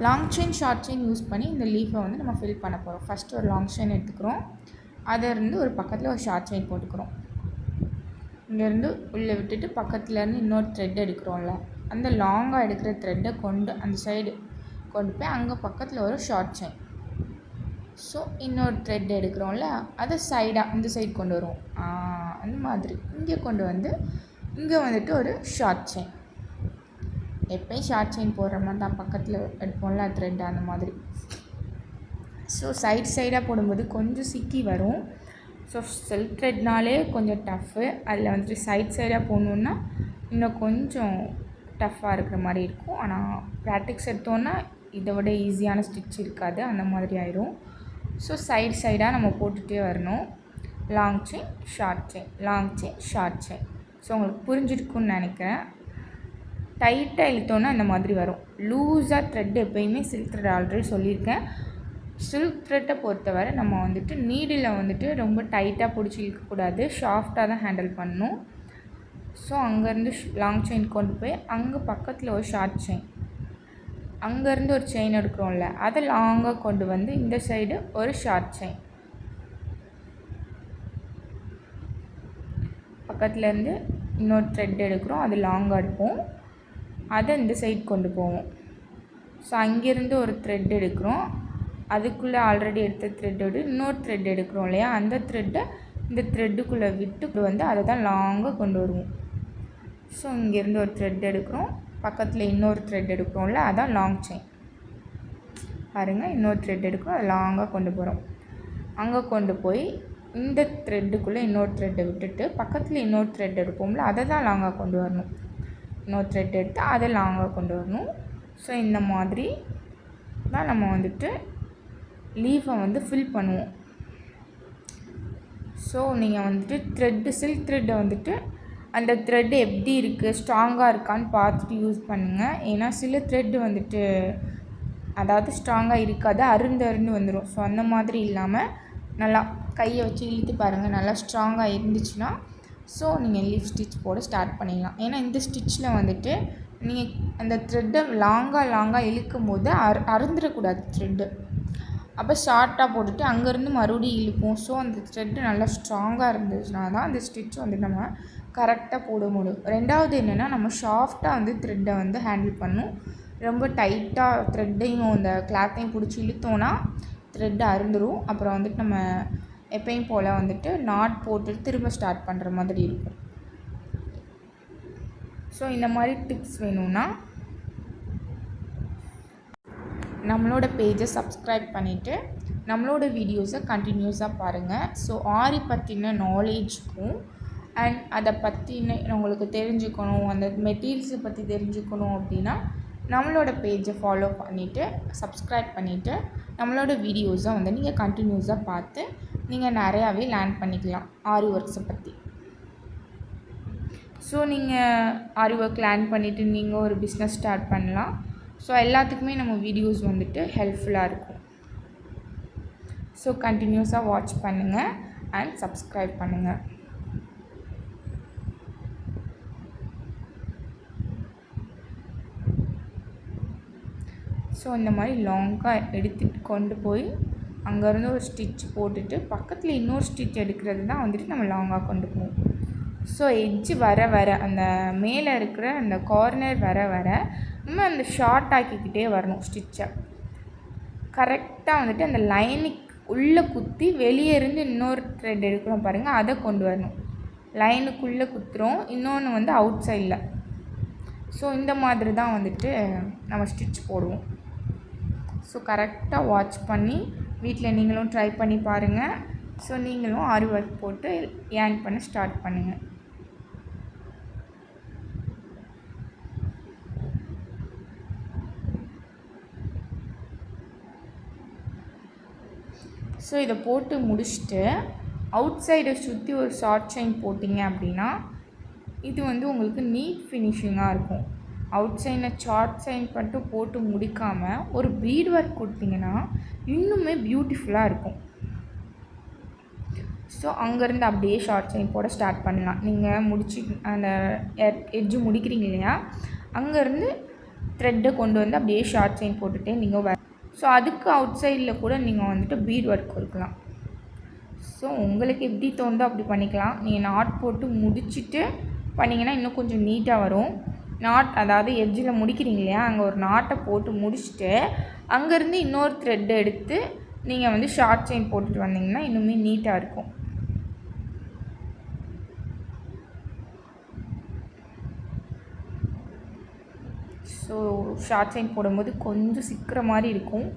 Long chain short chain use பண்ணி இந்த லீஃபை வந்து நம்ம ஃபில் பண்ண போகிறோம். ஃபஸ்ட்டு ஒரு லாங் செயின் எடுத்துக்கிறோம். அதிலேருந்து ஒரு பக்கத்தில் ஒரு ஷார்ட் செயின் போட்டுக்கிறோம். இங்கேருந்து உள்ளே விட்டுட்டு பக்கத்துலேருந்து இன்னொரு த்ரெட் எடுக்கிறோம்ல, அந்த லாங்காக எடுக்கிற த்ரெட்டை கொண்டு அந்த சைடு கொண்டு போய் அங்கே பக்கத்தில் ஒரு ஷார்ட் செயின். ஸோ இன்னொரு த்ரெட் எடுக்கிறோம்ல, அதை சைடாக இந்த சைடு கொண்டு வருவோம். அந்த மாதிரி இங்கே கொண்டு வந்து இங்கே வந்துட்டு ஒரு ஷார்ட் செயின். எப்போயும் ஷார்ட் செயின் போடுற மாதிரி தான் பக்கத்தில் எடுப்போம்ல த்ரெட், அந்த மாதிரி. ஸோ சைடாக போடும்போது கொஞ்சம் சிக்கி வரும். ஸோ செல்ஃப் த்ரெட்னாலே கொஞ்சம் டஃப்பு. அதில் வந்துட்டு சைடாக போடணுன்னா இன்னும் கொஞ்சம் டஃப்பாக இருக்கிற மாதிரி இருக்கும். ஆனால் ப்ராக்டிக்ஸ் எடுத்தோன்னா இதை விட ஈஸியான ஸ்டிச் இருக்காது, அந்த மாதிரி ஆயிரும். ஸோ சைடாக நம்ம போட்டுகிட்டே வரணும். Long chain short chain, long chain short chain. So உங்களுக்கு புரிஞ்சிருக்குன்னு நினைக்கிறேன். டைட்டாக இழுத்தோன்னா இந்த மாதிரி வரும். லூஸாக த்ரெட் எப்போயுமே சில்க் த்ரெட் ஆல்ரெடி சொல்லியிருக்கேன். சில்க் த்ரெட்டை பொறுத்தவரை நம்ம வந்துட்டு நீடில் வந்துட்டு ரொம்ப டைட்டாக பிடிச்சி இழுக்கக்கூடாது, சாஃப்டாக தான் ஹேண்டில் பண்ணணும். ஸோ அங்கேருந்து லாங் செயின் கொண்டு போய் அங்கே பக்கத்தில் ஒரு ஷார்ட் செயின், அங்கேருந்து ஒரு செயின் எடுக்கிறோம்ல, அதை லாங்காக கொண்டு வந்து இந்த சைடு ஒரு ஷார்ட் செயின், பக்கத்துலேருந்து இன்னொரு த்ரெட் எடுக்கிறோம், அது லாங்காக எடுப்போம், அதை இந்த சைடு கொண்டு போவோம். ஸோ அங்கேருந்து ஒரு த்ரெட் எடுக்கிறோம், அதுக்குள்ளே ஆல்ரெடி எடுத்த த்ரெட்டோடு இன்னொரு த்ரெட் எடுக்கிறோம் இல்லையா, அந்த த்ரெட்டை இந்த த்ரெட்டுக்குள்ளே விட்டு வந்து அதை தான் லாங்காக கொண்டு வருவோம். ஸோ இங்கேருந்து ஒரு த்ரெட் எடுக்கிறோம், பக்கத்தில் இன்னொரு த்ரெட் எடுக்கிறோம்ல, அதான் லாங் செயின். பாருங்கள், இன்னொரு த்ரெட் எடுக்கிறோம், அதை லாங்காக கொண்டு போகிறோம். அங்கே கொண்டு போய் இந்த த்ரெட்டுக்குள்ளே இன்னொரு த்ரெட்டை விட்டுட்டு பக்கத்தில் இன்னொரு த்ரெட் எடுப்போம்ல, அதை தான் லாங்காக கொண்டு வரணும். இன்னொரு த்ரெட் எடுத்து அதை லாங்காக கொண்டு வரணும். ஸோ இந்த மாதிரி தான் நம்ம வந்துட்டு லீஃபை வந்து ஃபில் பண்ணுவோம். ஸோ நீங்கள் வந்துட்டு த்ரெட்டு சில்க் த்ரெட்டை வந்துட்டு அந்த த்ரெட்டு எப்படி இருக்குது, ஸ்ட்ராங்காக இருக்கான்னு பார்த்துட்டு யூஸ் பண்ணுங்கள். ஏன்னா சில த்ரெட்டு வந்துட்டு அதாவது ஸ்ட்ராங்காக இருக்காது, அருந்து வந்துடும். ஸோ அந்த மாதிரி இல்லாமல் நல்லா கையை வச்சு இழுத்து பாருங்கள், நல்லா ஸ்ட்ராங்காக இருந்துச்சுன்னா ஸோ நீங்கள் லீஃப் ஸ்டிச் போட ஸ்டார்ட் பண்ணிடலாம். ஏன்னா இந்த ஸ்டிச்சில் வந்துட்டு நீங்கள் அந்த த்ரெட்டை லாங்காக இழுக்கும் போது அறுந்துடக்கூடாது த்ரெட்டு. அப்போ ஷார்ட்டாக போட்டுட்டு அங்கேருந்து மறுபடியும் இழுப்போம். ஸோ அந்த த்ரெட்டு நல்லா ஸ்ட்ராங்காக இருந்துச்சுன்னா தான் அந்த ஸ்டிச் வந்து நம்ம கரெக்டாக போட முடியும். ரெண்டாவது என்னென்னா, நம்ம சாஃப்டாக வந்து த்ரெட்டை வந்து ஹேண்டில் பண்ணணும். ரொம்ப டைட்டாக த்ரெட்டையும் இந்த கிளாத்தையும் பிடிச்சி இழுத்தோன்னா த்ரெட்டு அறுந்துடும். அப்புறம் வந்துட்டு நம்ம எப்பயும் போல் வந்துட்டு நாட் போட்டுட்டு திரும்ப ஸ்டார்ட் பண்ணுற மாதிரி இருக்கும். ஸோ இந்த மாதிரி டிப்ஸ் வேணும்னா நம்மளோட பேஜை சப்ஸ்கிரைப் பண்ணிவிட்டு நம்மளோட வீடியோஸை கண்டினியூஸாக பாருங்கள். ஸோ ஆரி பற்றின நாலேஜுக்கும் அண்ட் அதை பற்றின உங்களுக்கு தெரிஞ்சுக்கணும், அந்த மெட்டீரியல்ஸை பற்றி தெரிஞ்சுக்கணும் அப்படின்னா நம்மளோட பேஜை ஃபாலோ பண்ணிவிட்டு சப்ஸ்கிரைப் பண்ணிவிட்டு நம்மளோட வீடியோஸை வந்து நீங்கள் கண்டினியூஸாக பார்த்து நீங்கள் நிறையாவே லேர்ன் பண்ணிக்கலாம் ஆரி ஒர்க்ஸை பற்றி. ஸோ நீங்கள் ஆரி ஒர்க் லேர்ன் பண்ணிவிட்டு நீங்கள் ஒரு பிஸ்னஸ் ஸ்டார்ட் பண்ணலாம். ஸோ எல்லாத்துக்குமே நம்ம வீடியோஸ் வந்துட்டு ஹெல்ப்ஃபுல்லாக இருக்கும். ஸோ கண்டினியூஸாக வாட்ச் பண்ணுங்கள் அண்ட் சப்ஸ்கிரைப் பண்ணுங்கள். ஸோ இந்த மாதிரி லாங்காக எடுத்துகிட்டு கொண்டு போய் அங்கேருந்து ஒரு ஸ்டிச் போட்டுட்டு பக்கத்தில் இன்னொரு ஸ்டிச் எடுக்கிறது தான் வந்துட்டு நம்ம லாங்காக கொண்டு போவோம். ஸோ எட்ஜு வர அந்த மேலே இருக்கிற அந்த கார்னர் வர நம்ம அந்த ஷார்ட் ஆக்கிக்கிட்டே வரணும். ஸ்டிச்சை கரெக்டாக வந்துட்டு அந்த லைனுக்கு உள்ளே குத்தி வெளியே இருந்து இன்னொரு த்ரெட் எடுக்கிறோம் பாருங்கள், அதை கொண்டு வரணும். லைனுக்குள்ளே குத்துறோம், இன்னொன்று வந்து அவுட் சைடில். ஸோ இந்த மாதிரி தான் வந்துட்டு நம்ம ஸ்டிச் போடுவோம். ஸோ கரெக்டாக வாட்ச் பண்ணி வீட்டில் நீங்களும் ட்ரை பண்ணி பாருங்கள். ஸோ நீங்களும் ஆரி ஒர்க் போட்டு ஏர்ன் பண்ண ஸ்டார்ட் பண்ணுங்கள். ஸோ இதை போட்டு முடிச்சுட்டு அவுட் சைடை சுற்றி ஒரு ஷார்ட் செயின் போட்டிங்க அப்படின்னா இது வந்து உங்களுக்கு நீட் ஃபினிஷிங்காக இருக்கும். அவுட் சைடில் ஷார்ட் செயின் மட்டும் போட்டு முடிக்காமல் ஒரு பீட் ஒர்க் கொடுத்தீங்கன்னா இன்னுமே பியூட்டிஃபுல்லாக இருக்கும். ஸோ அங்கேருந்து அப்படியே ஷார்ட் செயின் போட ஸ்டார்ட் பண்ணலாம். நீங்கள் முடிச்சு அந்த எட்ஜு முடிக்கிறீங்க இல்லையா, அங்கேருந்து த்ரெட்டை கொண்டு வந்து அப்படியே ஷார்ட் செயின் போட்டுகிட்டே நீங்கள் ஸோ அதுக்கு அவுட் சைடில் கூட நீங்கள் வந்துட்டு பீட் ஒர்க் கொடுக்கலாம். ஸோ உங்களுக்கு எப்படி தோணுதோ அப்படி பண்ணிக்கலாம். நீங்கள் நாட் போட்டு முடிச்சுட்டு பண்ணிங்கன்னா இன்னும் கொஞ்சம் நீட்டாக வரும். நாட் அதாவது எட்ஜில் முடிக்கிறீங்க இல்லையா, அங்கே ஒரு நாட்டை போட்டு முடிச்சுட்டு அங்கேருந்து இன்னொரு த்ரெட்டை எடுத்து நீங்கள் வந்து ஷார்ட் செயின் போட்டுட்டு வந்தீங்கன்னா இன்னுமே நீட்டாக இருக்கும். ஸோ ஷார்ட் செயின் போடும்போது கொஞ்சம் சிக்கிற மாதிரி இருக்கும்.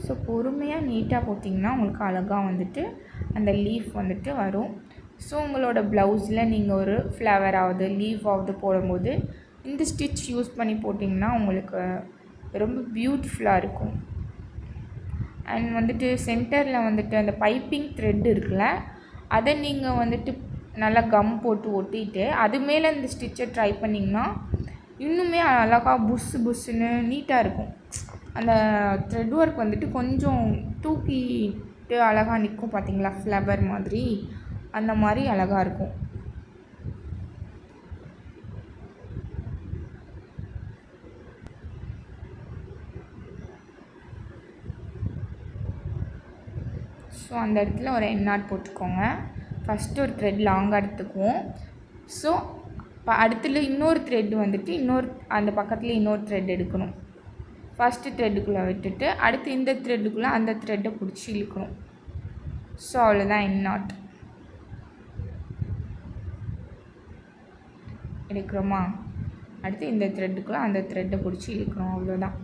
ஸோ பொறுமையாக நீட்டாக போட்டிங்கன்னா உங்களுக்கு அழகாக வந்துட்டு அந்த லீஃப் வந்துட்டு வரும். ஸோ உங்களோட ப்ளவுஸில் நீங்கள் ஒரு ஃப்ளவராவது லீஃபாவது போடும்போது இந்த ஸ்டிச் யூஸ் பண்ணி போட்டிங்கன்னா உங்களுக்கு ரொம்ப பியூட்டிஃபுல்லாக இருக்கும். அண்ட் வந்துட்டு சென்டரில் வந்துட்டு அந்த பைப்பிங் த்ரெட் இருக்குல்ல, அதை நீங்கள் வந்துட்டு நல்லா கம் போட்டு ஒட்டிட்டு அது மேலே இந்த ஸ்டிச்சை ட்ரை பண்ணிங்கன்னா இன்னுமே அழகாக புஸ்ஸுன்னு நீட்டாக இருக்கும். அந்த த்ரெட் ஒர்க் வந்துட்டு கொஞ்சம் தூக்கிட்டு அழகாக நிற்கும் பார்த்தீங்களா, ஃப்ளவர் மாதிரி, அந்த மாதிரி அழகாக இருக்கும். ஸோ அந்த இடத்துல ஒரு எண்ட் நாட் போட்டுக்கோங்க. ஃபஸ்ட்டு ஒரு த்ரெட் லாங்காக எடுத்துக்குவோம். ஸோ அடுத்துல இன்னொரு த்ரெட் வந்துட்டு அந்த பக்கத்தில் இன்னொரு த்ரெட் எடுக்கணும். ஃபஸ்ட்டு த்ரெட்டுக்குள்ளே விட்டுட்டு அடுத்து இந்த த்ரெட்டுக்குள்ளே அந்த த்ரெட்டை பிடிச்சி இழுக்கணும். ஸோ அவ்வளோதான் எண்ட் நாட் எடுக்கிறோமா. அடுத்து இந்த த்ரெட்டுக்குள்ளே அந்த த்ரெட்டை பிடிச்சி இழுக்கணும், அவ்வளோதான்.